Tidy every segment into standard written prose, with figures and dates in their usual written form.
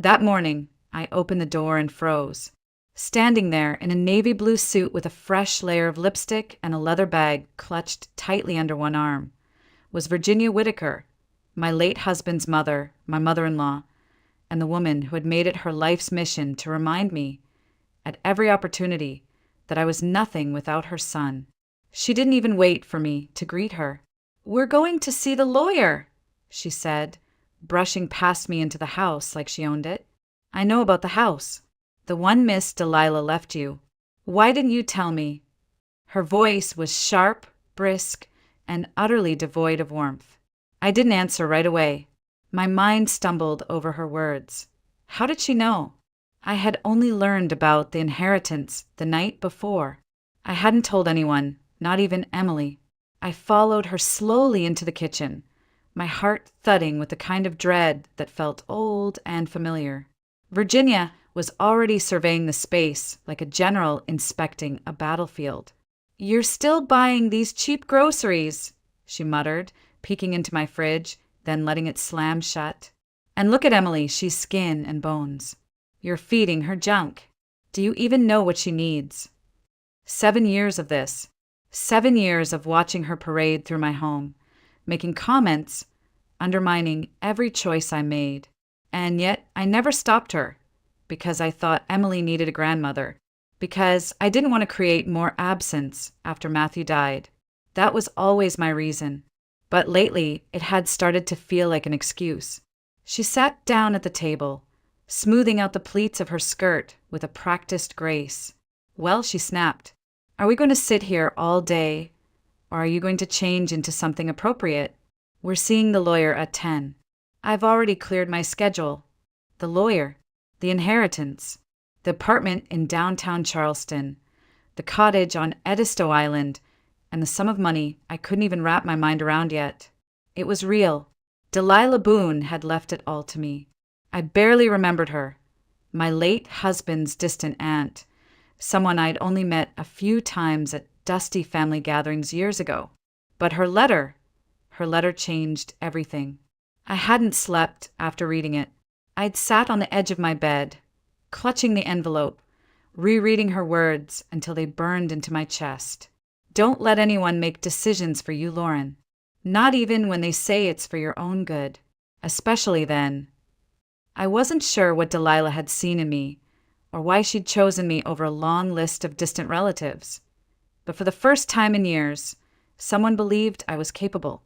That morning, I opened the door and froze. Standing there in a navy blue suit with a fresh layer of lipstick and a leather bag clutched tightly under one arm was Virginia Whitaker, my late husband's mother, my mother-in-law, and the woman who had made it her life's mission to remind me, at every opportunity, that I was nothing without her son. She didn't even wait for me to greet her. "We're going to see the lawyer," she said, brushing past me into the house like she owned it. "I know about the house. The one Miss Delilah left you. Why didn't you tell me?" Her voice was sharp, brisk, and utterly devoid of warmth. I didn't answer right away. My mind stumbled over her words. How did she know? I had only learned about the inheritance the night before. I hadn't told anyone, not even Emily. I followed her slowly into the kitchen, my heart thudding with the kind of dread that felt old and familiar. Virginia was already surveying the space like a general inspecting a battlefield. "You're still buying these cheap groceries," she muttered, peeking into my fridge, then letting it slam shut. "And look at Emily, she's skin and bones. You're feeding her junk. Do you even know what she needs?" 7 years of this. 7 years of watching her parade through my home, making comments, undermining every choice I made. And yet I never stopped her, because I thought Emily needed a grandmother, because I didn't want to create more absence after Matthew died. That was always my reason. But lately, it had started to feel like an excuse. She sat down at the table, smoothing out the pleats of her skirt with a practiced grace. "Well," she snapped, "are we going to sit here all day, or are you going to change into something appropriate? We're seeing the lawyer at 10. I've already cleared my schedule. The lawyer, the inheritance, the apartment in downtown Charleston, the cottage on Edisto Island, and the sum of money I couldn't even wrap my mind around yet. It was real. Delilah Boone had left it all to me. I barely remembered her. My late husband's distant aunt, someone I'd only met a few times at dusty family gatherings years ago. But her letter changed everything. I hadn't slept after reading it. I'd sat on the edge of my bed, clutching the envelope, rereading her words until they burned into my chest. "Don't let anyone make decisions for you, Lauren. Not even when they say it's for your own good. Especially then." I wasn't sure what Delilah had seen in me, or why she'd chosen me over a long list of distant relatives. But for the first time in years, someone believed I was capable.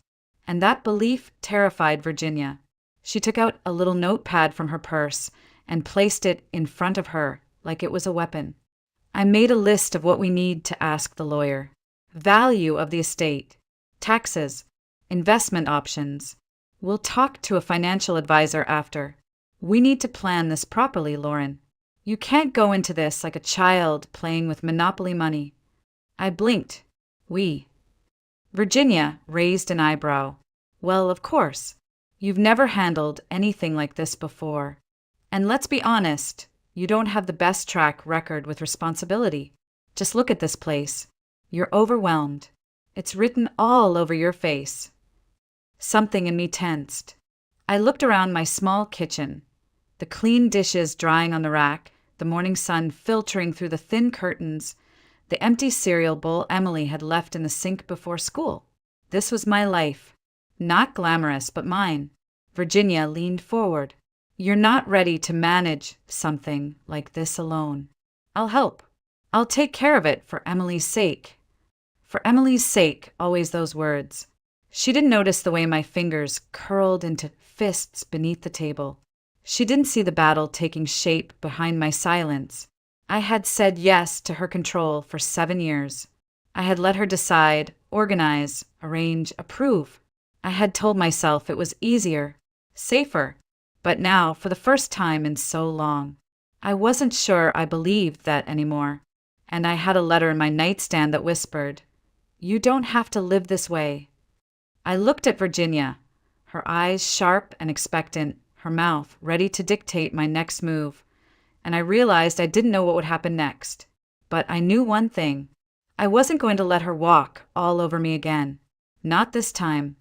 And that belief terrified Virginia. She took out a little notepad from her purse and placed it in front of her like it was a weapon. I made a list of what we need to ask the lawyer. Value of the estate, taxes, investment options. We'll talk to a financial advisor after. We need to plan this properly, Lauren. You can't go into this like a child playing with Monopoly money. I blinked. We. Virginia raised an eyebrow. "Well, of course. You've never handled anything like this before. And let's be honest, you don't have the best track record with responsibility. Just look at this place. You're overwhelmed. It's written all over your face." Something in me tensed. I looked around my small kitchen, the clean dishes drying on the rack, the morning sun filtering through the thin curtains, the empty cereal bowl Emily had left in the sink before school. This was my life. Not glamorous, but mine. Virginia leaned forward. "You're not ready to manage something like this alone. I'll help. I'll take care of it for Emily's sake." For Emily's sake, always those words. She didn't notice the way my fingers curled into fists beneath the table. She didn't see the battle taking shape behind my silence. I had said yes to her control for 7 years. I had let her decide, organize, arrange, approve. I had told myself it was easier, safer. But now, for the first time in so long, I wasn't sure I believed that anymore. And I had a letter in my nightstand that whispered, "You don't have to live this way." I looked at Virginia, her eyes sharp and expectant, her mouth ready to dictate my next move, and I realized I didn't know what would happen next. But I knew one thing. I wasn't going to let her walk all over me again. Not this time.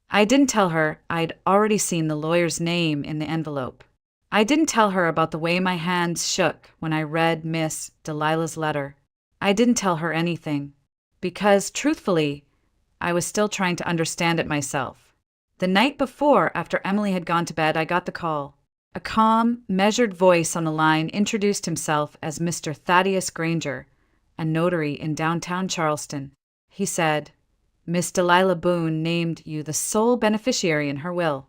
I didn't tell her I'd already seen the lawyer's name in the envelope. I didn't tell her about the way my hands shook when I read Miss Delilah's letter. I didn't tell her anything, because, truthfully, I was still trying to understand it myself. The night before, after Emily had gone to bed, I got the call. A calm, measured voice on the line introduced himself as Mr. Thaddeus Granger, a notary in downtown Charleston. He said, "Miss Delilah Boone named you the sole beneficiary in her will."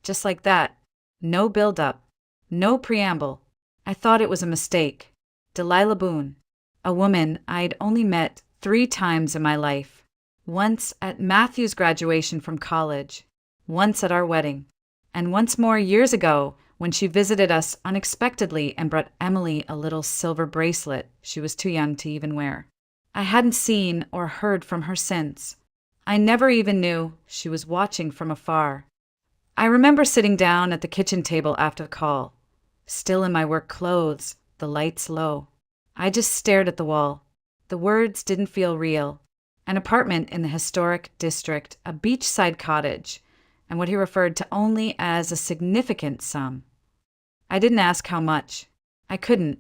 Just like that. No build-up. No preamble. I thought it was a mistake. Delilah Boone. A woman I'd only met 3 times in my life. Once at Matthew's graduation from college. Once at our wedding. And once more years ago when she visited us unexpectedly and brought Emily a little silver bracelet she was too young to even wear. I hadn't seen or heard from her since. I never even knew she was watching from afar. I remember sitting down at the kitchen table after the call, still in my work clothes, the lights low. I just stared at the wall. The words didn't feel real. An apartment in the historic district, a beachside cottage, and what he referred to only as a significant sum. I didn't ask how much. I couldn't.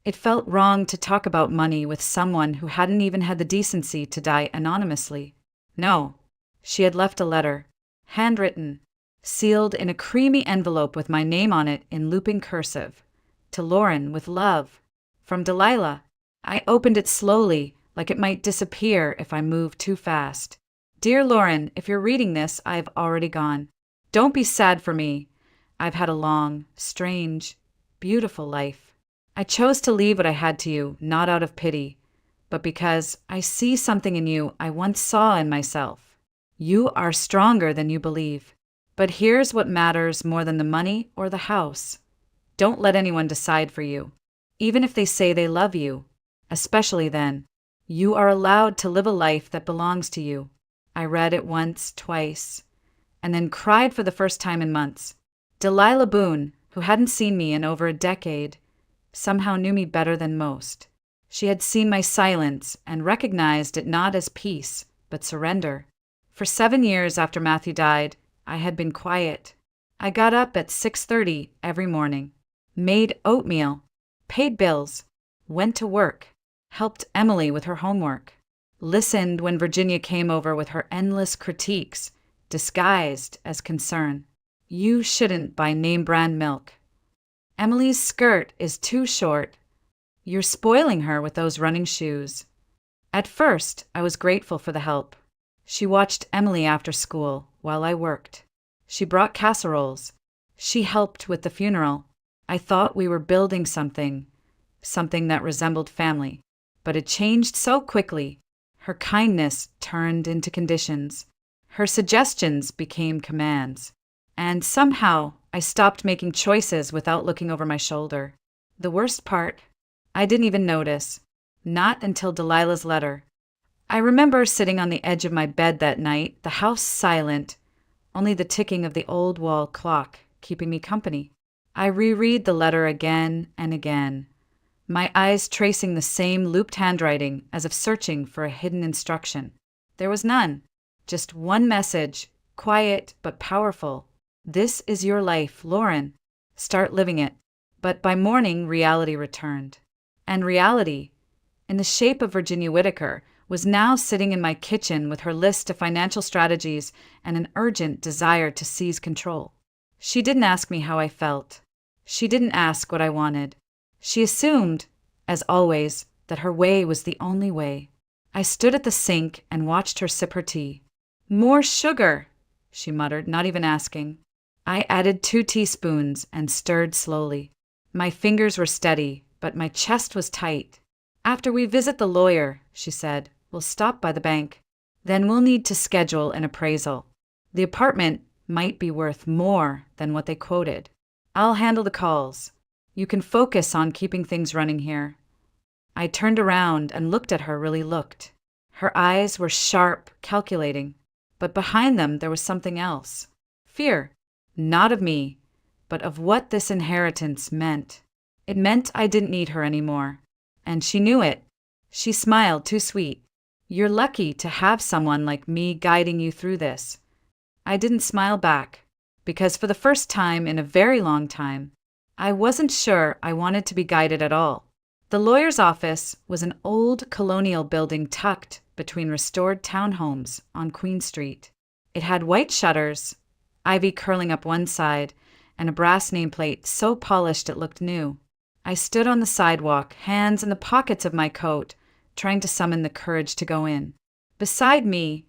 It felt wrong to talk about money with someone who hadn't even had the decency to die anonymously. No, she had left a letter, handwritten, sealed in a creamy envelope with my name on it in looping cursive. To Lauren with love. From Delilah. I opened it slowly, like it might disappear if I moved too fast. Dear Lauren, if you're reading this, I've already gone. Don't be sad for me. I've had a long, strange, beautiful life. I chose to leave what I had to you, not out of pity, but because I see something in you I once saw in myself. You are stronger than you believe. But here's what matters more than the money or the house. Don't let anyone decide for you. Even if they say they love you, especially then, you are allowed to live a life that belongs to you. I read it once, twice, and then cried for the first time in months. Delilah Boone, who hadn't seen me in over a decade, somehow knew me better than most. She had seen my silence and recognized it not as peace, but surrender. For 7 years after Matthew died, I had been quiet. I got up at 6:30 every morning, made oatmeal, paid bills, went to work, helped Emily with her homework, listened when Virginia came over with her endless critiques, disguised as concern. You shouldn't buy name-brand milk. Emily's skirt is too short. You're spoiling her with those running shoes. At first, I was grateful for the help. She watched Emily after school while I worked. She brought casseroles. She helped with the funeral. I thought we were building something that resembled family. But it changed so quickly. Her kindness turned into conditions. Her suggestions became commands. And somehow, I stopped making choices without looking over my shoulder. The worst part, I didn't even notice. Not until Delilah's letter. I remember sitting on the edge of my bed that night, the house silent, only the ticking of the old wall clock keeping me company. I reread the letter again and again, my eyes tracing the same looped handwriting as if searching for a hidden instruction. There was none, just one message, quiet but powerful. This is your life, Lauren. Start living it. But by morning, reality returned. And reality, in the shape of Virginia Whitaker, was now sitting in my kitchen with her list of financial strategies and an urgent desire to seize control. She didn't ask me how I felt. She didn't ask what I wanted. She assumed, as always, that her way was the only way. I stood at the sink and watched her sip her tea. "More sugar," she muttered, not even asking. I added 2 teaspoons and stirred slowly. My fingers were steady, but my chest was tight. "After we visit the lawyer," she said, "we'll stop by the bank. Then we'll need to schedule an appraisal. The apartment might be worth more than what they quoted. I'll handle the calls. You can focus on keeping things running here." I turned around and looked at her, really looked. Her eyes were sharp, calculating, but behind them there was something else. Fear, not of me, but of what this inheritance meant. It meant I didn't need her anymore, and she knew it. She smiled, too sweet. "You're lucky to have someone like me guiding you through this." I didn't smile back, because for the first time in a very long time, I wasn't sure I wanted to be guided at all. The lawyer's office was an old colonial building tucked between restored townhomes on Queen Street. It had white shutters, ivy curling up one side, and a brass nameplate so polished it looked new. I stood on the sidewalk, hands in the pockets of my coat, trying to summon the courage to go in. Beside me,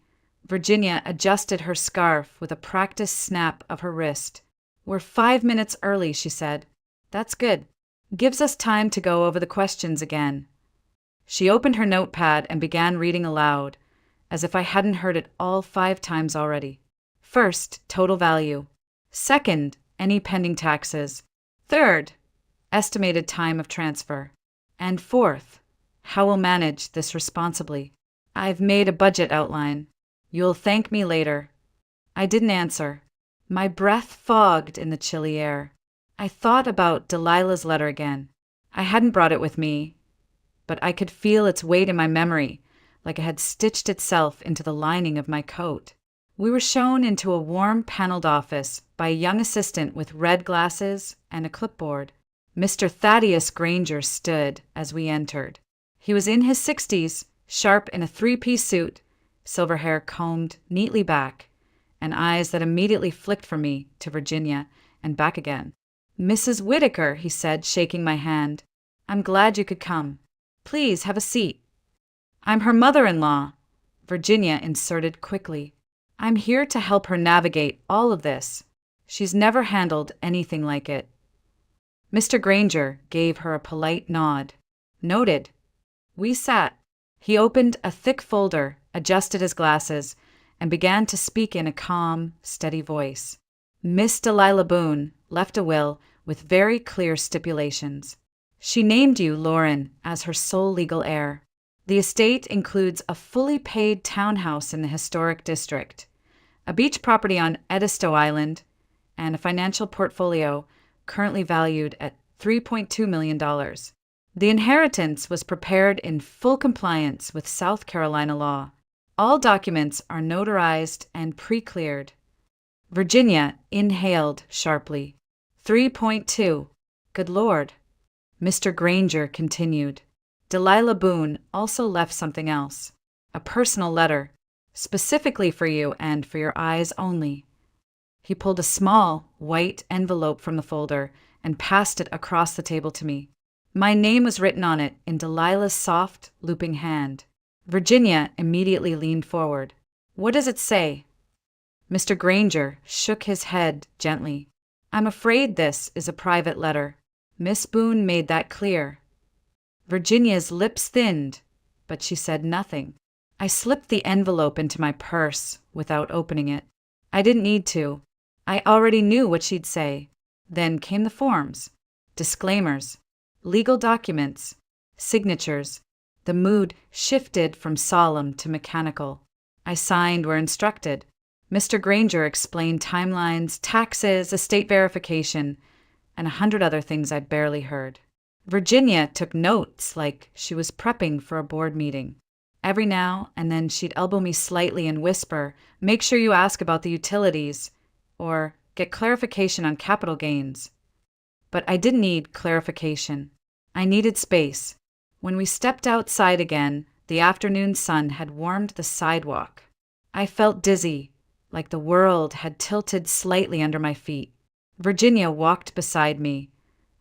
Virginia adjusted her scarf with a practiced snap of her wrist. "We're 5 minutes early," she said. "That's good. Gives us time to go over the questions again." She opened her notepad and began reading aloud, as if I hadn't heard it all 5 times already. First, total value. Second, any pending taxes. Third, estimated time of transfer. And fourth, how we'll manage this responsibly. "I've made a budget outline. You'll thank me later." I didn't answer. My breath fogged in the chilly air. I thought about Delilah's letter again. I hadn't brought it with me, but I could feel its weight in my memory, like it had stitched itself into the lining of my coat. We were shown into a warm paneled office by a young assistant with red glasses and a clipboard. Mr. Thaddeus Granger stood as we entered. He was in his 60s, sharp in a 3-piece suit, silver hair combed neatly back, and eyes that immediately flicked from me to Virginia and back again. "Mrs. Whittaker," he said, shaking my hand. "I'm glad you could come. Please have a seat." "I'm her mother-in-law," Virginia inserted quickly. "I'm here to help her navigate all of this. She's never handled anything like it." Mr. Granger gave her a polite nod. "Noted." We sat. He opened a thick folder, adjusted his glasses, and began to speak in a calm, steady voice. "Miss Delilah Boone left a will with very clear stipulations. She named you, Lauren, as her sole legal heir. The estate includes a fully paid townhouse in the historic district, a beach property on Edisto Island, and a financial portfolio currently valued at $3.2 million. The inheritance was prepared in full compliance with South Carolina law. All documents are notarized and pre-cleared." Virginia inhaled sharply. 3.2. Good Lord. Mr. Granger continued. "Delilah Boone also left something else. A personal letter, specifically for you and for your eyes only." He pulled a small, white envelope from the folder and passed it across the table to me. My name was written on it in Delilah's soft, looping hand. Virginia immediately leaned forward. "What does it say?" Mr. Granger shook his head gently. "I'm afraid this is a private letter. Miss Boone made that clear." Virginia's lips thinned, but she said nothing. I slipped the envelope into my purse without opening it. I didn't need to. I already knew what she'd say. Then came the forms, disclaimers, legal documents, signatures. The mood shifted from solemn to mechanical. I signed where instructed. Mr. Granger explained timelines, taxes, estate verification, and 100 other things I barely heard. Virginia took notes like she was prepping for a board meeting. Every now and then she'd elbow me slightly and whisper, "Make sure you ask about the utilities," or "Get clarification on capital gains." But I didn't need clarification. I needed space. When we stepped outside again, the afternoon sun had warmed the sidewalk. I felt dizzy, like the world had tilted slightly under my feet. Virginia walked beside me,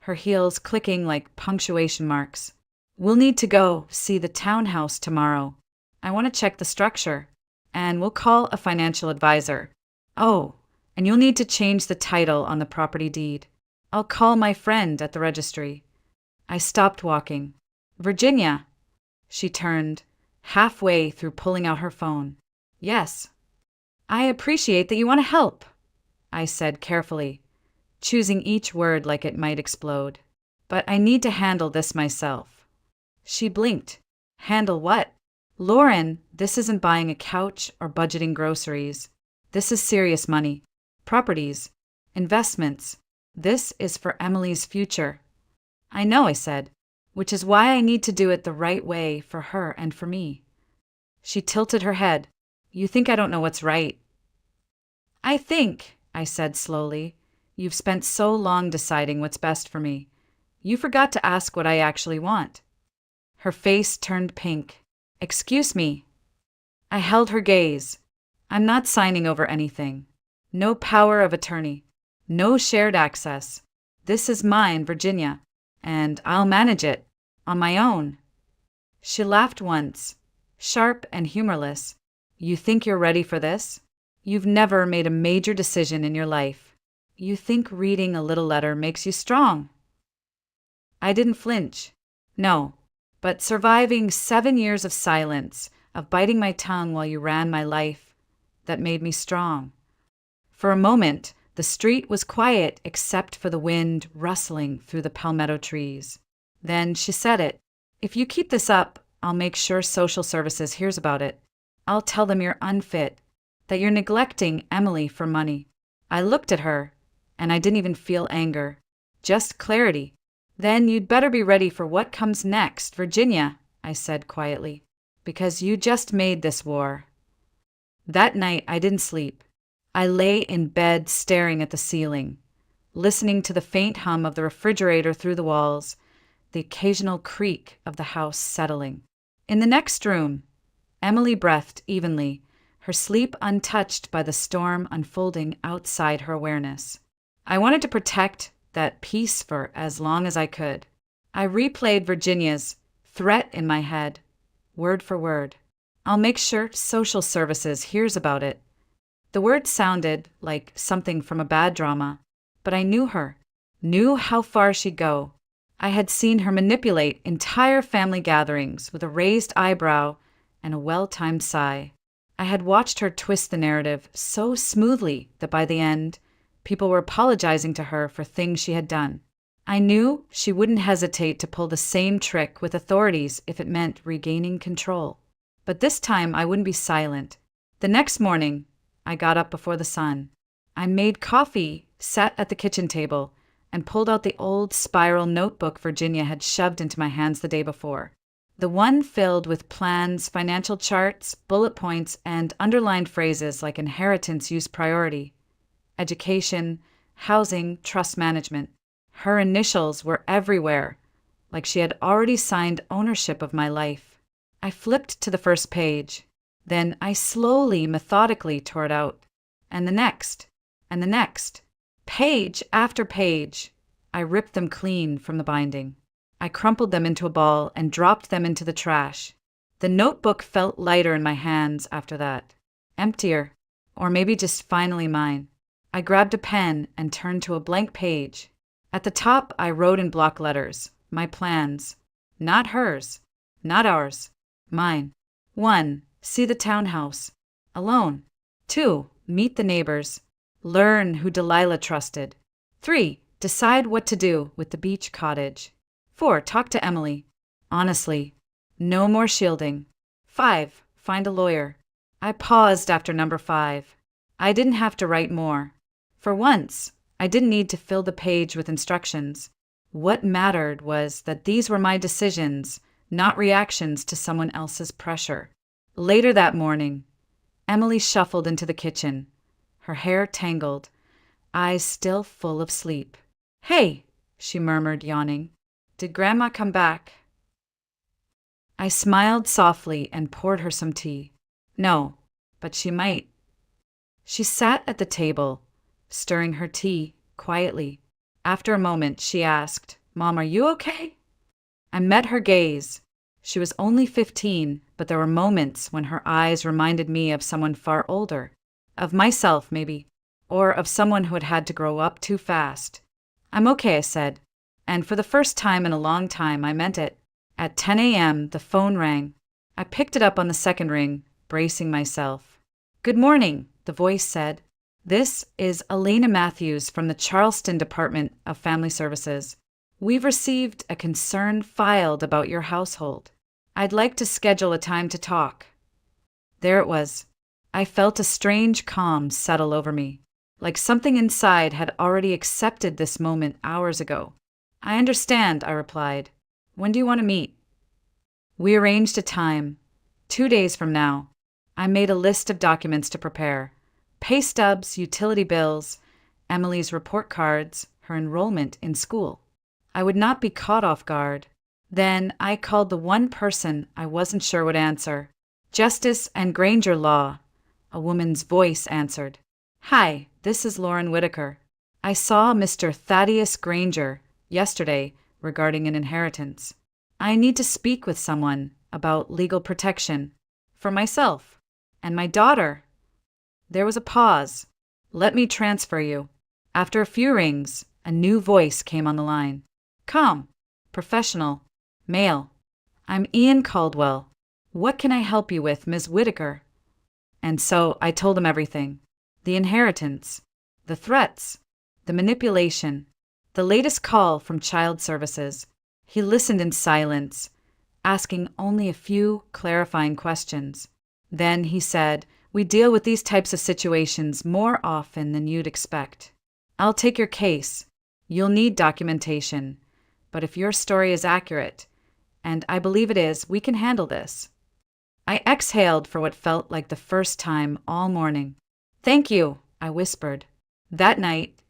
her heels clicking like punctuation marks. "We'll need to go see the townhouse tomorrow. I want to check the structure, and we'll call a financial advisor. Oh, and you'll need to change the title on the property deed. I'll call my friend at the registry." I stopped walking. "Virginia." She turned, halfway through pulling out her phone. "Yes." "I appreciate that you want to help," I said carefully, choosing each word like it might explode. "But I need to handle this myself." She blinked. "Handle what?" "Lauren, this isn't buying a couch or budgeting groceries. This is serious money. Properties. Investments. This is for Emily's future." "I know," I said, "which is why I need to do it the right way for her and for me." She tilted her head. "You think I don't know what's right?" "I think," I said slowly, You've spent so long deciding what's best for me. You forgot to ask what I actually want." Her face turned pink. "Excuse me." I held her gaze. "I'm not signing over anything. No power of attorney. No shared access. This is mine, Virginia, and I'll manage it on my own." She laughed once, sharp and humorless. "You think you're ready for this? You've never made a major decision in your life. You think reading a little letter makes you strong." I didn't flinch. No, but surviving 7 years of silence, of biting my tongue while you ran my life, that made me strong. For a moment, the street was quiet except for the wind rustling through the palmetto trees. Then she said it. "If you keep this up, I'll make sure social services hears about it. I'll tell them you're unfit, that you're neglecting Emily for money." I looked at her, and I didn't even feel anger, just clarity. "Then you'd better be ready for what comes next, Virginia," I said quietly, "because you just made this war." That night I didn't sleep. I lay in bed staring at the ceiling, listening to the faint hum of the refrigerator through the walls, the occasional creak of the house settling. In the next room, Emily breathed evenly, her sleep untouched by the storm unfolding outside her awareness. I wanted to protect that peace for as long as I could. I replayed Virginia's threat in my head, word for word. "I'll make sure social services hears about it." The word sounded like something from a bad drama, but I knew her, knew how far she'd go. I had seen her manipulate entire family gatherings with a raised eyebrow and a well-timed sigh. I had watched her twist the narrative so smoothly that by the end, people were apologizing to her for things she had done. I knew she wouldn't hesitate to pull the same trick with authorities if it meant regaining control. But this time I wouldn't be silent. The next morning, I got up before the sun. I made coffee, sat at the kitchen table, and pulled out the old spiral notebook Virginia had shoved into my hands the day before. The one filled with plans, financial charts, bullet points, and underlined phrases like inheritance use priority, education, housing, trust management. Her initials were everywhere, like she had already signed ownership of my life. I flipped to the first page. Then I slowly, methodically tore it out. And the next, and the next. Page after page. I ripped them clean from the binding. I crumpled them into a ball and dropped them into the trash. The notebook felt lighter in my hands after that. Emptier, or maybe just finally mine. I grabbed a pen and turned to a blank page. At the top, I wrote in block letters, my plans. Not hers, not ours, mine. 1. See the townhouse. Alone. 2. Meet the neighbors. Learn who Delilah trusted. 3. Decide what to do with the beach cottage. 4. Talk to Emily. Honestly. No more shielding. 5. Find a lawyer. I paused after number 5. I didn't have to write more. For once, I didn't need to fill the page with instructions. What mattered was that these were my decisions, not reactions to someone else's pressure. Later that morning, Emily shuffled into the kitchen, her hair tangled, eyes still full of sleep. "Hey," she murmured, yawning. "Did Grandma come back?" I smiled softly and poured her some tea. No, but she might. She sat at the table, stirring her tea quietly. After a moment, she asked, "Mom, are you okay?" I met her gaze. She was only 15, but there were moments when her eyes reminded me of someone far older, of myself maybe, or of someone who had had to grow up too fast. "I'm okay," I said, and for the first time in a long time, I meant it. At 10 a.m., the phone rang. I picked it up on the second ring, bracing myself. "Good morning," the voice said. "This is Elena Matthews from the Charleston Department of Family Services. We've received a concern filed about your household. I'd like to schedule a time to talk." There it was. I felt a strange calm settle over me, like something inside had already accepted this moment hours ago. "I understand," I replied. "When do you want to meet?" We arranged a time. 2 days from now. I made a list of documents to prepare. Pay stubs, utility bills, Emily's report cards, her enrollment in school. I would not be caught off guard. Then I called the one person I wasn't sure would answer. Justice and Granger Law. A woman's voice answered. Hi, this is Lauren Whitaker. I saw Mr. Thaddeus Granger yesterday regarding an inheritance. I need to speak with someone about legal protection for myself and my daughter. There was a pause. Let me transfer you. After a few rings, a new voice came on the line. Calm, professional, male. I'm Ian Caldwell. What can I help you with, Ms. Whitaker? And so I told him everything. The inheritance, the threats, the manipulation, the latest call from Child Services. He listened in silence, asking only a few clarifying questions. Then he said, We deal with these types of situations more often than you'd expect. I'll take your case. You'll need documentation. But if your story is accurate, and I believe it is, we can handle this. I exhaled for what felt like the first time all morning. Thank you, I whispered. That night,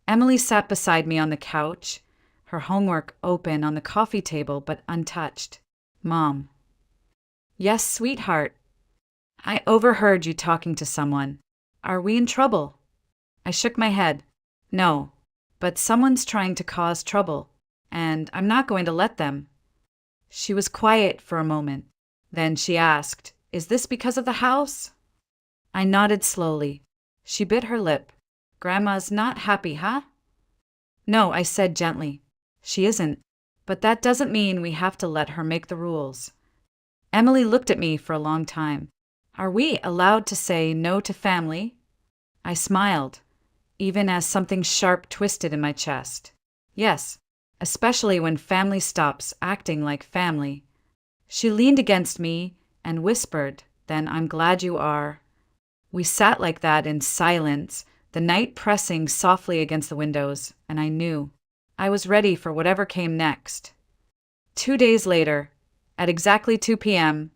Emily sat beside me on the couch, her homework open on the coffee table but untouched. Mom. Yes, sweetheart. I overheard you talking to someone. Are we in trouble? I shook my head. No, but someone's trying to cause trouble, and I'm not going to let them. She was quiet for a moment. Then she asked, Is this because of the house? I nodded slowly. She bit her lip. Grandma's not happy, huh? No, I said gently. She isn't, but that doesn't mean we have to let her make the rules. Emily looked at me for a long time. Are we allowed to say no to family? I smiled, even as something sharp twisted in my chest. Yes, especially when family stops acting like family. She leaned against me and whispered, Then I'm glad you are. We sat like that in silence, the night pressing softly against the windows, and I knew. I was ready for whatever came next. 2 days later, at exactly 2 p.m.,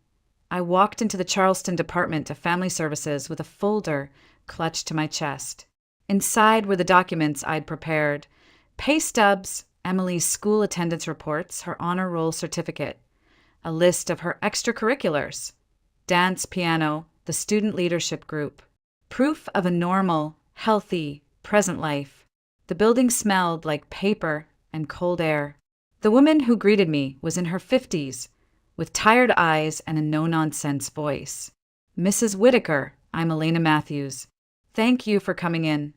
I walked into the Charleston Department of Family Services with a folder clutched to my chest. Inside were the documents I'd prepared: pay stubs, Emily's school attendance reports, her honor roll certificate, a list of her extracurriculars, dance, piano, the student leadership group, proof of a normal, healthy, present life. The building smelled like paper and cold air. The woman who greeted me was in her 50s, with tired eyes and a no-nonsense voice. Mrs. Whitaker, I'm Elena Matthews. Thank you for coming in.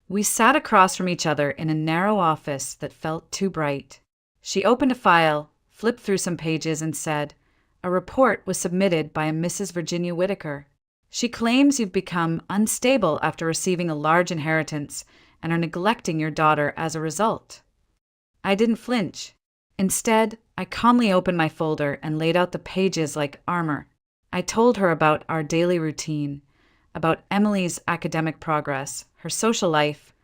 We sat across from each other in a narrow office that felt too bright. She opened a file, flipped through some pages, and said, A report was submitted by a Mrs. Virginia Whitaker. She claims you've become unstable after receiving a large inheritance and are neglecting your daughter as a result. I didn't flinch. Instead, I calmly opened my folder and laid out the pages like armor. I told her about our daily routine, about Emily's academic progress, her social life,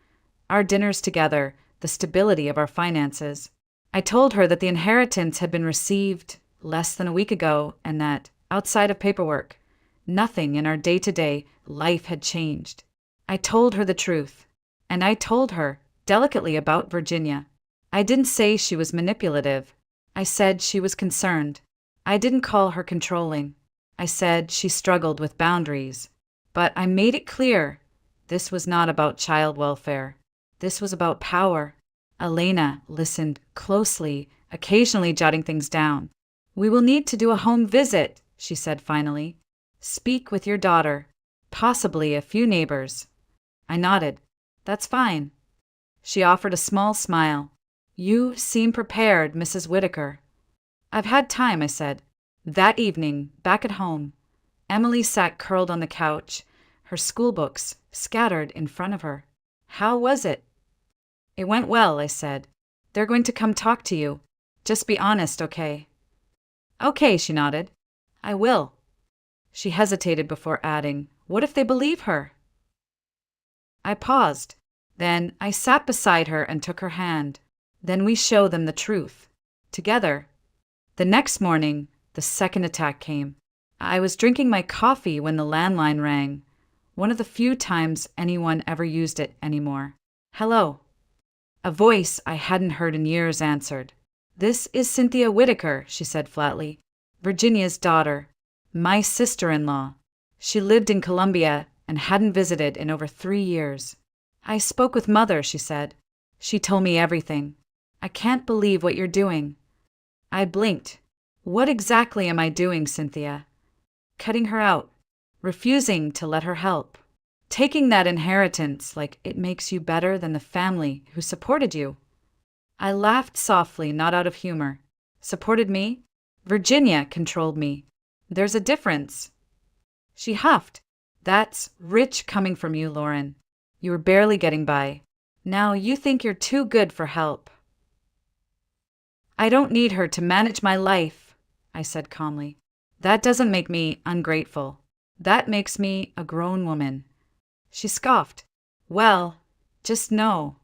our dinners together, the stability of our finances. I told her that the inheritance had been received less than a week ago and that, outside of paperwork, nothing in our day-to-day life had changed. I told her the truth, and I told her, delicately, about Virginia. I didn't say she was manipulative. I said she was concerned. I didn't call her controlling. I said she struggled with boundaries. But I made it clear this was not about child welfare. This was about power. Elena listened closely, occasionally jotting things down. We will need to do a home visit, she said finally. Speak with your daughter, possibly a few neighbors. I nodded. That's fine. She offered a small smile. You seem prepared, Mrs. Whitaker. I've had time, I said. That evening, back at home, Emily sat curled on the couch, her schoolbooks scattered in front of her. How was it? It went well, I said. They're going to come talk to you. Just be honest, okay? Okay, she nodded. I will. She hesitated before adding, What if they believe her? I paused. Then I sat beside her and took her hand. Then we show them the truth. Together. The next morning, the second attack came. I was drinking my coffee when the landline rang. One of the few times anyone ever used it anymore. "Hello." A voice I hadn't heard in years answered. "This is Cynthia Whitaker," she said flatly. "Virginia's daughter. My sister-in-law. She lived in Columbia and hadn't visited in over 3 years." "I spoke with Mother," she said. "She told me everything. I can't believe what you're doing." I blinked. "What exactly am I doing, Cynthia?" "Cutting her out. Refusing to let her help. Taking that inheritance like it makes you better than the family who supported you." I laughed softly, not out of humor. "Supported me? Virginia controlled me. There's a difference." She huffed. "That's rich coming from you, Lauren. You were barely getting by. Now you think you're too good for help." "I don't need her to manage my life," I said calmly. "That doesn't make me ungrateful. That makes me a grown woman." She scoffed. "Well, just know,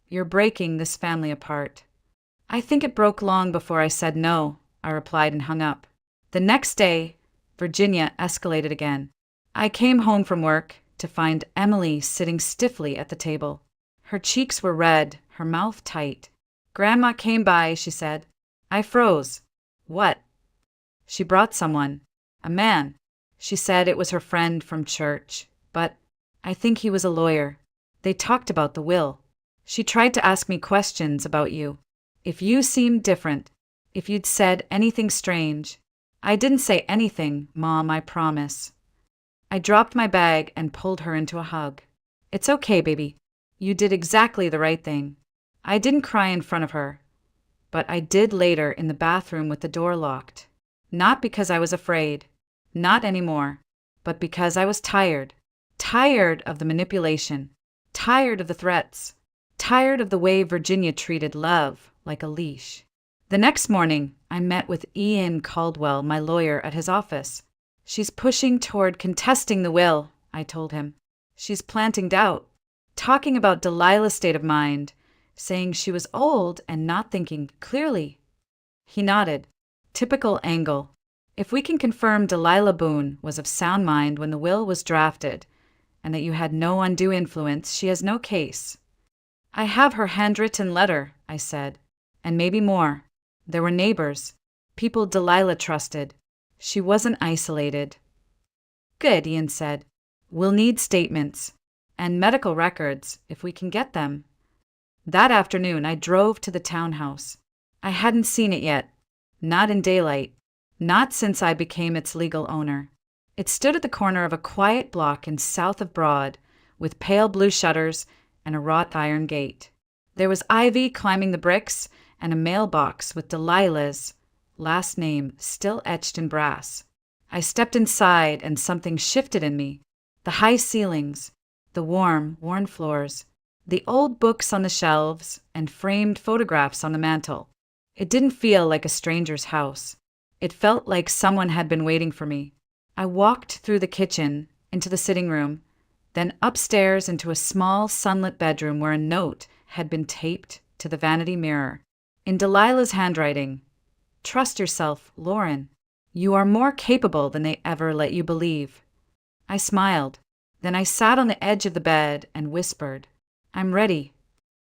you're breaking this family apart." "I think it broke long before I said no," I replied and hung up. The next day, Virginia escalated again. I came home from work to find Emily sitting stiffly at the table. Her cheeks were red, her mouth tight. "Grandma came by," she said. I froze. "What?" "She brought someone. A man. She said it was her friend from church, but I think he was a lawyer. They talked about the will. She tried to ask me questions about you. If you seemed different, if you'd said anything strange." "I didn't say anything, Mom, I promise." I dropped my bag and pulled her into a hug. "It's okay, baby. You did exactly the right thing." I didn't cry in front of her, but I did later in the bathroom with the door locked. Not because I was afraid, not anymore, but because I was tired. Tired of the manipulation, tired of the threats, tired of the way Virginia treated love like a leash. The next morning, I met with Ian Caldwell, my lawyer, at his office. "She's pushing toward contesting the will," I told him. "She's planting doubt, talking about Delilah's state of mind, saying she was old and not thinking clearly." He nodded. "Typical angle. If we can confirm Delilah Boone was of sound mind when the will was drafted, and that you had no undue influence, she has no case." "I have her handwritten letter," I said, "and maybe more. There were neighbors, people Delilah trusted. She wasn't isolated." "Good," Ian said. "We'll need statements and medical records if we can get them." That afternoon, I drove to the townhouse. I hadn't seen it yet, not in daylight, not since I became its legal owner. It stood at the corner of a quiet block in south of Broad, with pale blue shutters and a wrought iron gate. There was ivy climbing the bricks and a mailbox with Delilah's last name still etched in brass. I stepped inside and something shifted in me. The high ceilings, the warm, worn floors, the old books on the shelves, and framed photographs on the mantel. It didn't feel like a stranger's house. It felt like someone had been waiting for me. I walked through the kitchen, into the sitting room, then upstairs into a small sunlit bedroom where a note had been taped to the vanity mirror. In Delilah's handwriting, "Trust yourself, Lauren. You are more capable than they ever let you believe." I smiled. Then I sat on the edge of the bed and whispered, "I'm ready."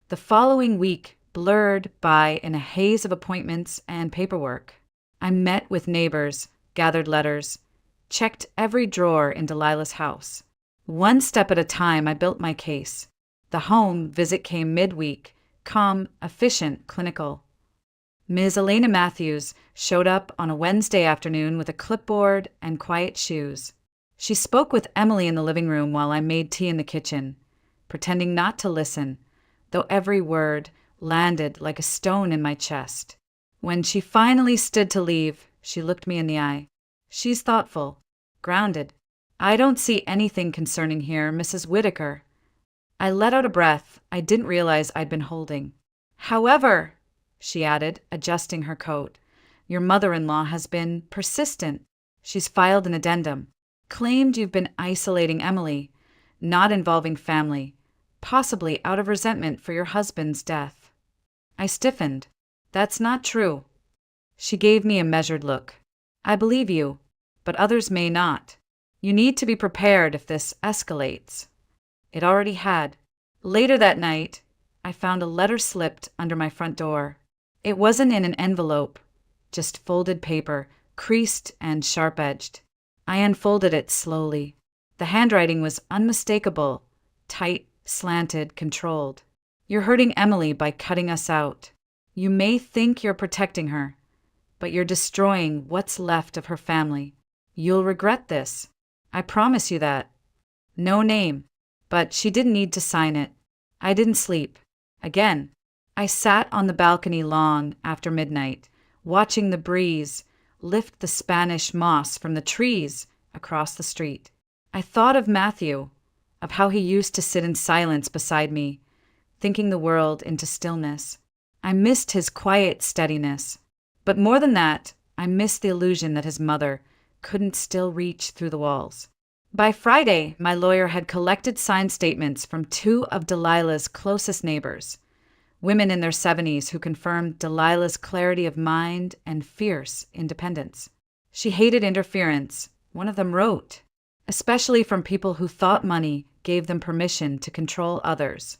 The following week blurred by in a haze of appointments and paperwork. I met with neighbors, gathered letters, checked every drawer in Delilah's house. One step at a time, I built my case. The home visit came midweek, calm, efficient, clinical. Ms. Elena Matthews showed up on a Wednesday afternoon with a clipboard and quiet shoes. She spoke with Emily in the living room while I made tea in the kitchen, pretending not to listen, though every word landed like a stone in my chest. When she finally stood to leave, she looked me in the eye. "She's thoughtful, grounded. I don't see anything concerning here, Mrs. Whitaker." I let out a breath I didn't realize I'd been holding. "However," she added, adjusting her coat, "your mother-in-law has been persistent. She's filed an addendum. Claimed you've been isolating Emily, not involving family, possibly out of resentment for your husband's death." I stiffened. "That's not true." She gave me a measured look. "I believe you, but others may not. You need to be prepared if this escalates. It already had. Later that night, I found a letter slipped under my front door. It wasn't in an envelope, just folded paper, creased and sharp-edged. I unfolded it slowly. The handwriting was unmistakable, tight, slanted, controlled. You're hurting Emily by cutting us out. You may think you're protecting her, but you're destroying what's left of her family. You'll regret this. I promise you that. No name, but she didn't need to sign it. I didn't sleep. Again, I sat on the balcony long after midnight, watching the breeze lift the Spanish moss from the trees across the street. I thought of Matthew, of how he used to sit in silence beside me, thinking the world into stillness. I missed his quiet steadiness. But more than that, I missed the illusion that his mother couldn't still reach through the walls. By Friday, my lawyer had collected signed statements from two of Delilah's closest neighbors, women in their 70s who confirmed Delilah's clarity of mind and fierce independence. She hated interference, one of them wrote, especially from people who thought money gave them permission to control others.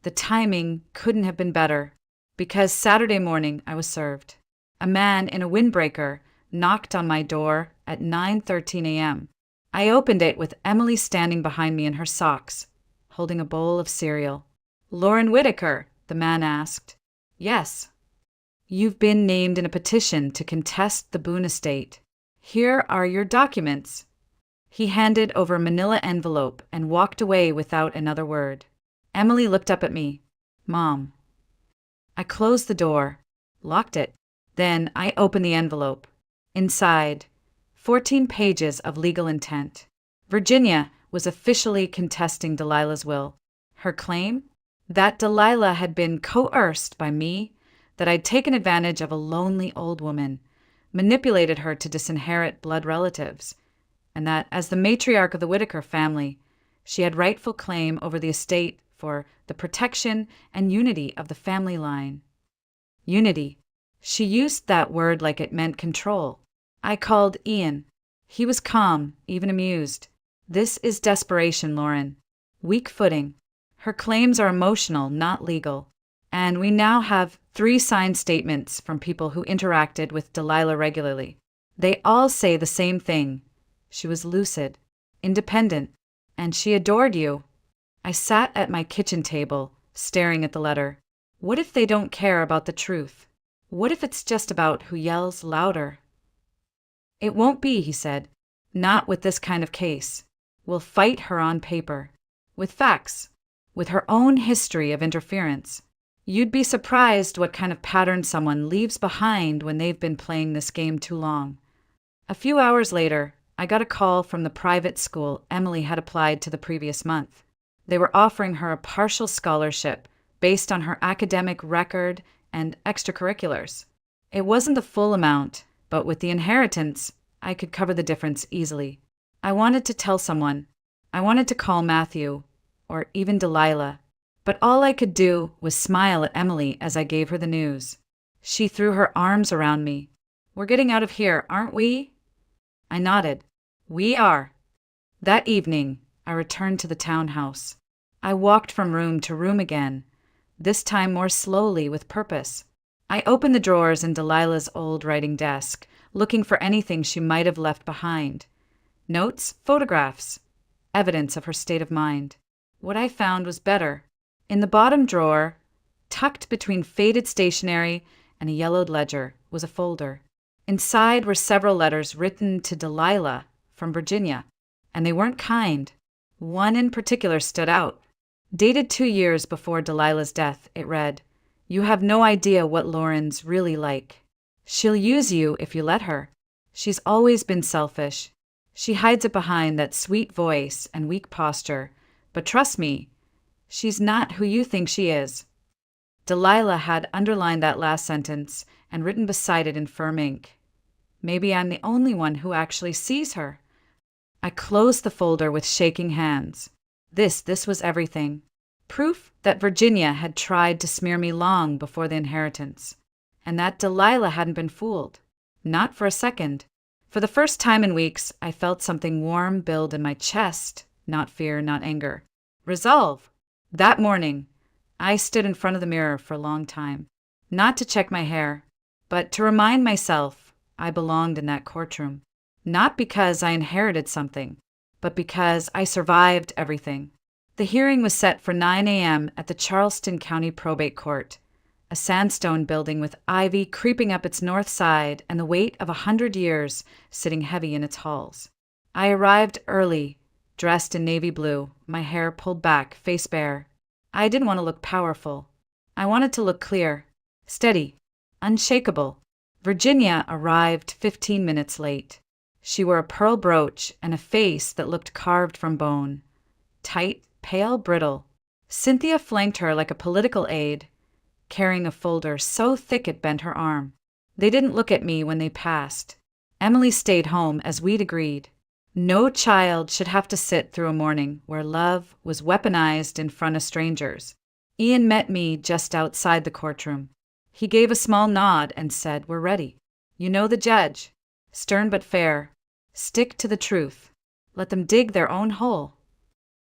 The timing couldn't have been better, because Saturday morning I was served. A man in a windbreaker knocked on my door at 9:13 a.m. I opened it with Emily standing behind me in her socks, holding a bowl of cereal. "Lauren Whitaker?" the man asked. "Yes." "You've been named in a petition to contest the Boone estate. Here are your documents." He handed over a manila envelope and walked away without another word. Emily looked up at me. "Mom." I closed the door, locked it. Then I opened the envelope. Inside, 14 pages of legal intent. Virginia was officially contesting Delilah's will. Her claim? That Delilah had been coerced by me, that I'd taken advantage of a lonely old woman, manipulated her to disinherit blood relatives, and that, as the matriarch of the Whitaker family, she had rightful claim over the estate for the protection and unity of the family line. Unity. She used that word like it meant control. I called Ian. He was calm, even amused. "This is desperation, Lauren. Weak footing. Her claims are emotional, not legal. And we now have 3 signed statements from people who interacted with Delilah regularly. They all say the same thing. She was lucid, independent, and she adored you." I sat at my kitchen table, staring at the letter. What if they don't care about the truth? What if it's just about who yells louder? "It won't be," he said. "Not with this kind of case. We'll fight her on paper. With facts. With her own history of interference. You'd be surprised what kind of pattern someone leaves behind when they've been playing this game too long." A few hours later, I got a call from the private school Emily had applied to the previous month. They were offering her a partial scholarship based on her academic record and extracurriculars. It wasn't the full amount, but with the inheritance, I could cover the difference easily. I wanted to tell someone. I wanted to call Matthew, or even Delilah, but all I could do was smile at Emily as I gave her the news. She threw her arms around me. "We're getting out of here, aren't we?" I nodded. "We are." That evening, I returned to the townhouse. I walked from room to room again, this time more slowly with purpose. I opened the drawers in Delilah's old writing desk, looking for anything she might have left behind. Notes, photographs, evidence of her state of mind. What I found was better. In the bottom drawer, tucked between faded stationery and a yellowed ledger, was a folder. Inside were several letters written to Delilah from Virginia, and they weren't kind. One in particular stood out. Dated 2 years before Delilah's death, it read, "You have no idea what Lauren's really like. She'll use you if you let her. She's always been selfish. She hides it behind that sweet voice and weak posture, but trust me, she's not who you think she is." Delilah had underlined that last sentence and written beside it in firm ink. Maybe I'm the only one who actually sees her. I closed the folder with shaking hands. This was everything. Proof that Virginia had tried to smear me long before the inheritance, and that Delilah hadn't been fooled. Not for a second. For the first time in weeks, I felt something warm build in my chest, not fear, not anger. Resolve. That morning, I stood in front of the mirror for a long time, not to check my hair, but to remind myself I belonged in that courtroom. Not because I inherited something, but because I survived everything. The hearing was set for 9 a.m. at the Charleston County Probate Court, a sandstone building with ivy creeping up its north side and the weight of 100 years sitting heavy in its halls. I arrived early, dressed in navy blue, my hair pulled back, face bare. I didn't want to look powerful. I wanted to look clear, steady, unshakable. Virginia arrived 15 minutes late. She wore a pearl brooch and a face that looked carved from bone. Tight, pale, brittle. Cynthia flanked her like a political aide, carrying a folder so thick it bent her arm. They didn't look at me when they passed. Emily stayed home as we'd agreed. No child should have to sit through a morning where love was weaponized in front of strangers. Ian met me just outside the courtroom. He gave a small nod and said, "We're ready. You know the judge. Stern but fair. Stick to the truth. Let them dig their own hole."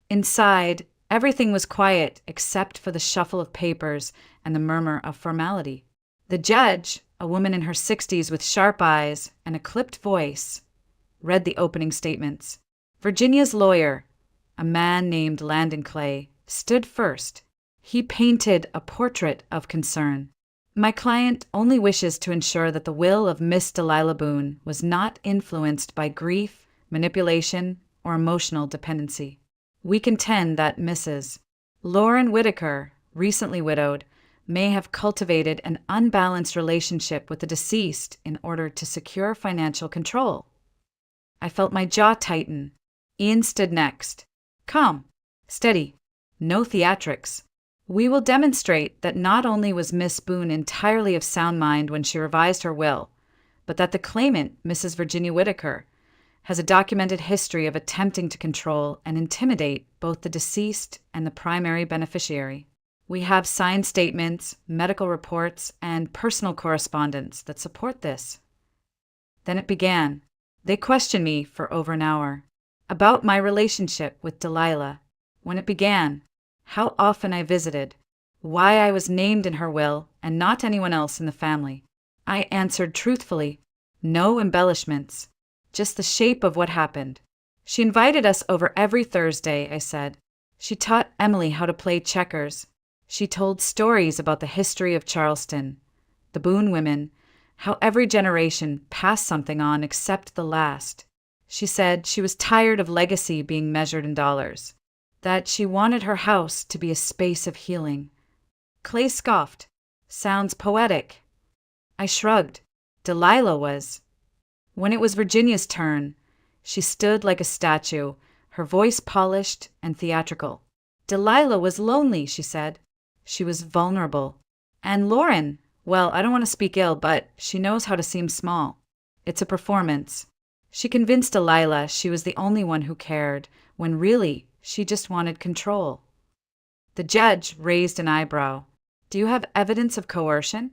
Inside, everything was quiet except for the shuffle of papers and the murmur of formality. The judge, a woman in her 60s with sharp eyes and a clipped voice, read the opening statements. Virginia's lawyer, a man named Landon Clay, stood first. He painted a portrait of concern. "My client only wishes to ensure that the will of Miss Delilah Boone was not influenced by grief, manipulation, or emotional dependency. We contend that Mrs. Lauren Whitaker, recently widowed, may have cultivated an unbalanced relationship with the deceased in order to secure financial control." I felt my jaw tighten. Ian stood next. "Calm. Steady. No theatrics. We will demonstrate that not only was Miss Boone entirely of sound mind when she revised her will, but that the claimant, Mrs. Virginia Whitaker, has a documented history of attempting to control and intimidate both the deceased and the primary beneficiary. We have signed statements, medical reports, and personal correspondence that support this." Then it began. They questioned me for over an hour about my relationship with Delilah, when it began, how often I visited, why I was named in her will and not anyone else in the family. I answered truthfully, no embellishments, just the shape of what happened. She invited us over every Thursday, I said. She taught Emily how to play checkers. She told stories about the history of Charleston, the Boone women, how every generation passed something on except the last. She said she was tired of legacy being measured in dollars, that she wanted her house to be a space of healing. Clay scoffed. "Sounds poetic." I shrugged. Delilah was. When it was Virginia's turn, she stood like a statue, her voice polished and theatrical. "Delilah was lonely," she said. "She was vulnerable. And Lauren, well, I don't want to speak ill, but she knows how to seem small. It's a performance. She convinced Delilah she was the only one who cared, when really she just wanted control." The judge raised an eyebrow. "Do you have evidence of coercion?"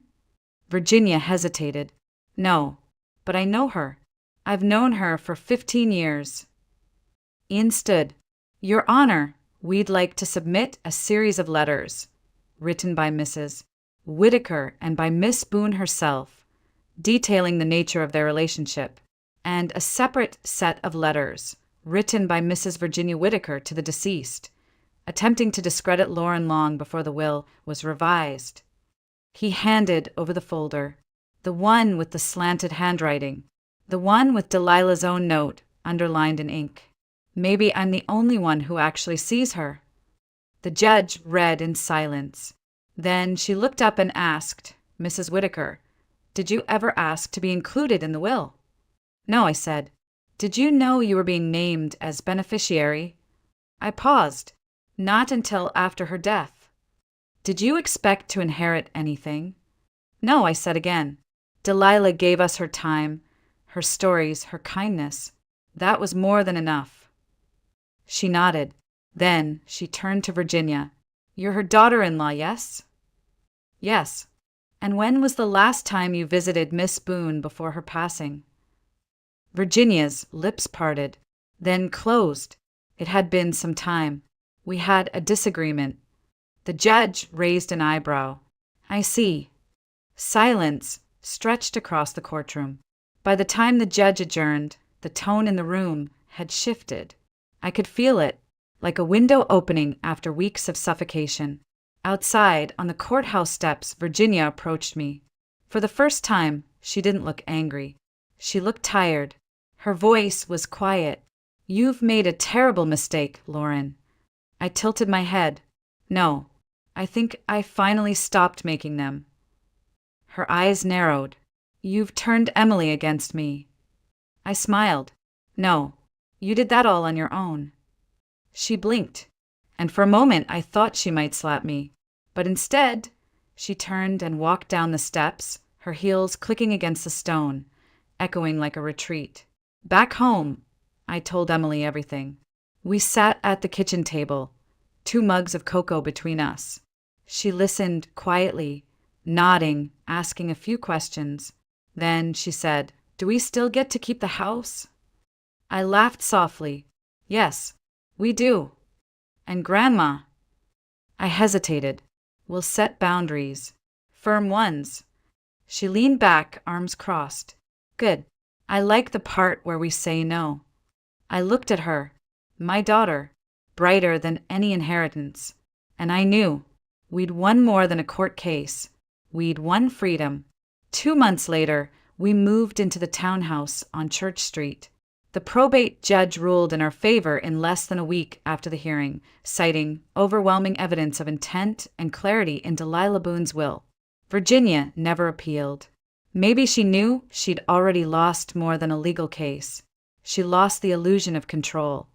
Virginia hesitated. "No, but I know her. I've known her for 15 years. Ian stood. "Your Honor, we'd like to submit a series of letters, written by Mrs. Whitaker and by Miss Boone herself, detailing the nature of their relationship, and a separate set of letters, written by Mrs. Virginia Whitaker to the deceased, attempting to discredit Lauren long before the will was revised." He handed over the folder, the one with the slanted handwriting, the one with Delilah's own note, underlined in ink. "Maybe I'm the only one who actually sees her." The judge read in silence. Then she looked up and asked, "Mrs. Whitaker, did you ever ask to be included in the will?" "No," I said. "Did you know you were being named as beneficiary?" I paused. "Not until after her death." "Did you expect to inherit anything?" "No," I said again. "Delilah gave us her time, her stories, her kindness. That was more than enough." She nodded. Then she turned to Virginia. "You're her daughter-in-law, yes?" "Yes." "And when was the last time you visited Miss Boone before her passing?" Virginia's lips parted, then closed. It had been some time. We had a disagreement. The judge raised an eyebrow. I see. Silence stretched across the courtroom. By the time the judge adjourned, the tone in the room had shifted. I could feel it, like a window opening after weeks of suffocation. Outside, on the courthouse steps, Virginia approached me. For the first time, she didn't look angry. She looked tired. Her voice was quiet. "You've made a terrible mistake, Lauren." I tilted my head. "No, I think I finally stopped making them." Her eyes narrowed. "You've turned Emily against me." I smiled. "No, you did that all on your own." She blinked, and for a moment I thought she might slap me. But instead, she turned and walked down the steps, her heels clicking against the stone, echoing like a retreat. Back home, I told Emily everything. We sat at the kitchen table, 2 mugs of cocoa between us. She listened quietly, nodding, asking a few questions. Then she said, "Do we still get to keep the house?" I laughed softly. "Yes, we do." "And Grandma?" I hesitated. "We'll set boundaries. Firm ones." She leaned back, arms crossed. "Good. I like the part where we say no." I looked at her, my daughter, brighter than any inheritance. And I knew we'd won more than a court case. We'd won freedom. 2 months later, we moved into the townhouse on Church Street. The probate judge ruled in our favor in less than a week after the hearing, citing overwhelming evidence of intent and clarity in Delilah Boone's will. Virginia never appealed. Maybe she knew she'd already lost more than a legal case. She lost the illusion of control.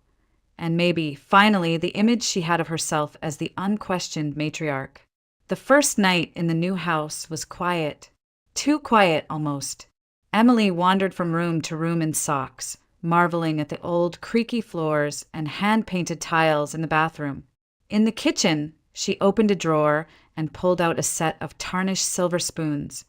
And maybe, finally, the image she had of herself as the unquestioned matriarch. The first night in the new house was quiet. Too quiet, almost. Emily wandered from room to room in socks, marveling at the old creaky floors and hand-painted tiles in the bathroom. In the kitchen, she opened a drawer and pulled out a set of tarnished silver spoons,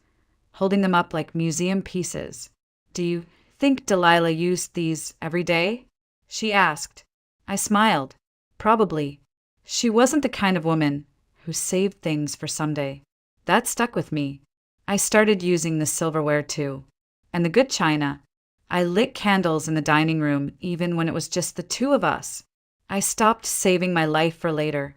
holding them up like museum pieces. "Do you think Delilah used these every day?" she asked. I smiled. Probably. She wasn't the kind of woman who saved things for someday. That stuck with me. I started using the silverware too. And the good china. I lit candles in the dining room even when it was just the 2 of us. I stopped saving my life for later.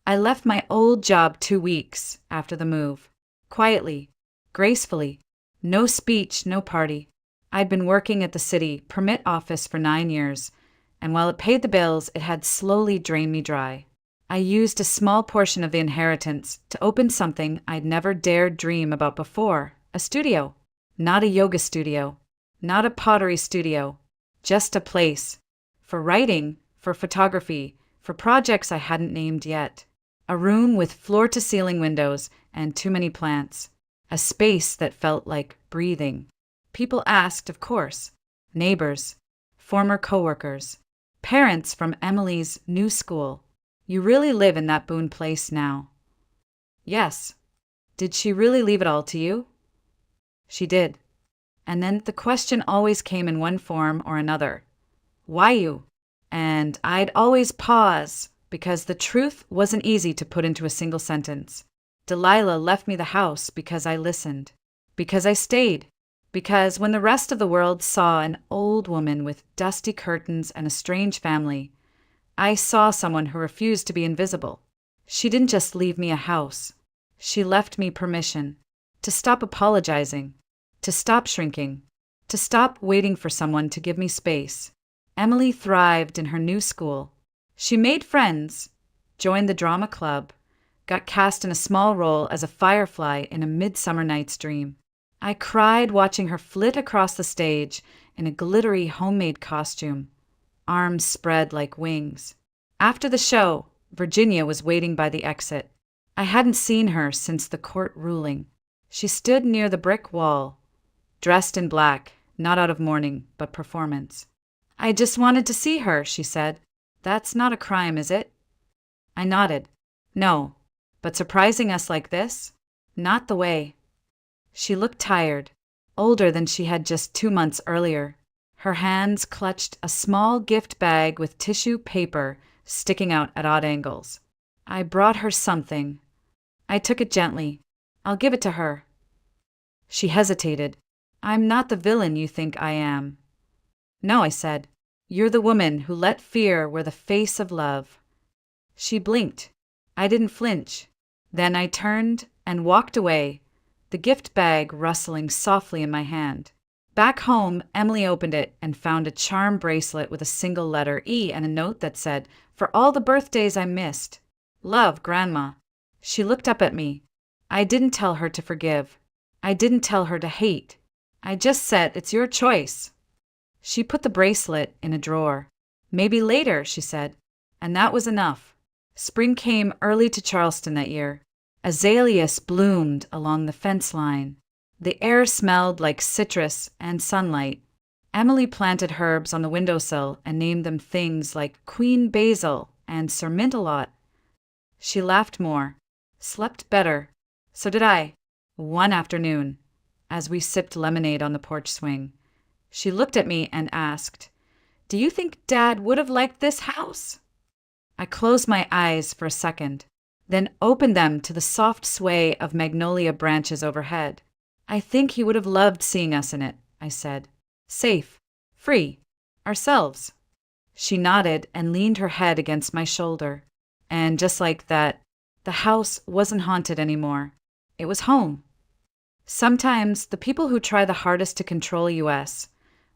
I left my old job 2 weeks after the move. Quietly, gracefully. No speech, no party. I'd been working at the city permit office for 9 years, and while it paid the bills, it had slowly drained me dry. I used a small portion of the inheritance to open something I'd never dared dream about before, a studio. Not a yoga studio, not a pottery studio, just a place. For writing, for photography, for projects I hadn't named yet. A room with floor-to-ceiling windows and too many plants. A space that felt like breathing. People asked, of course. Neighbors, former coworkers, parents from Emily's new school. "You really live in that Boone place now?" "Yes." "Did she really leave it all to you?" "She did." And then the question always came in one form or another. "Why you?" And I'd always pause, because the truth wasn't easy to put into a single sentence. Delilah left me the house because I listened. Because I stayed. Because when the rest of the world saw an old woman with dusty curtains and a strange family, I saw someone who refused to be invisible. She didn't just leave me a house. She left me permission to stop apologizing, to stop shrinking, to stop waiting for someone to give me space. Emily thrived in her new school. She made friends, joined the drama club, got cast in a small role as a firefly in A Midsummer Night's Dream. I cried watching her flit across the stage in a glittery homemade costume, arms spread like wings. After the show, Virginia was waiting by the exit. I hadn't seen her since the court ruling. She stood near the brick wall, dressed in black, not out of mourning, but performance. "I just wanted to see her," she said. "That's not a crime, is it?" I nodded. "No, but surprising us like this? Not the way." She looked tired, older than she had just 2 months earlier. Her hands clutched a small gift bag with tissue paper sticking out at odd angles. I brought her something. I took it gently. I'll give it to her. She hesitated. I'm not the villain you think I am. No, I said. You're the woman who let fear wear the face of love. She blinked. I didn't flinch. Then I turned and walked away, the gift bag rustling softly in my hand. Back home, Emily opened it and found a charm bracelet with a single letter E and a note that said, "For all the birthdays I missed. Love, Grandma." She looked up at me. I didn't tell her to forgive. I didn't tell her to hate. I just said, "It's your choice." She put the bracelet in a drawer. "Maybe later," she said. And that was enough. Spring came early to Charleston that year. Azaleas bloomed along the fence line. The air smelled like citrus and sunlight. Emily planted herbs on the windowsill and named them things like Queen Basil and Sir Mint-a-Lot. She laughed more, slept better. So did I. One afternoon, as we sipped lemonade on the porch swing, she looked at me and asked, "Do you think Dad would have liked this house?" I closed my eyes for a second, then opened them to the soft sway of magnolia branches overhead. "I think he would have loved seeing us in it," I said. "Safe, free, ourselves." She nodded and leaned her head against my shoulder. And just like that, the house wasn't haunted anymore. It was home. Sometimes the people who try the hardest to control us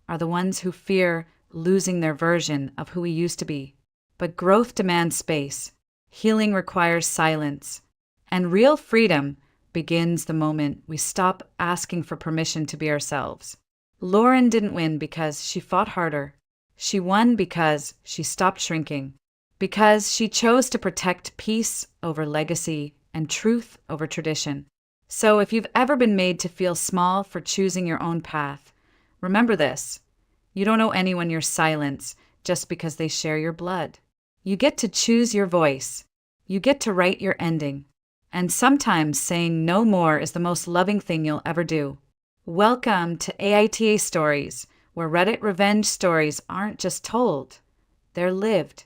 are the ones who fear losing their version of who we used to be. But growth demands space. Healing requires silence. And real freedom begins the moment we stop asking for permission to be ourselves. Lauren didn't win because she fought harder. She won because she stopped shrinking. Because she chose to protect peace over legacy and truth over tradition. So if you've ever been made to feel small for choosing your own path, remember this. You don't owe anyone your silence just because they share your blood. You get to choose your voice. You get to write your ending. And sometimes saying no more is the most loving thing you'll ever do. Welcome to AITA Stories, where Reddit revenge stories aren't just told, they're lived.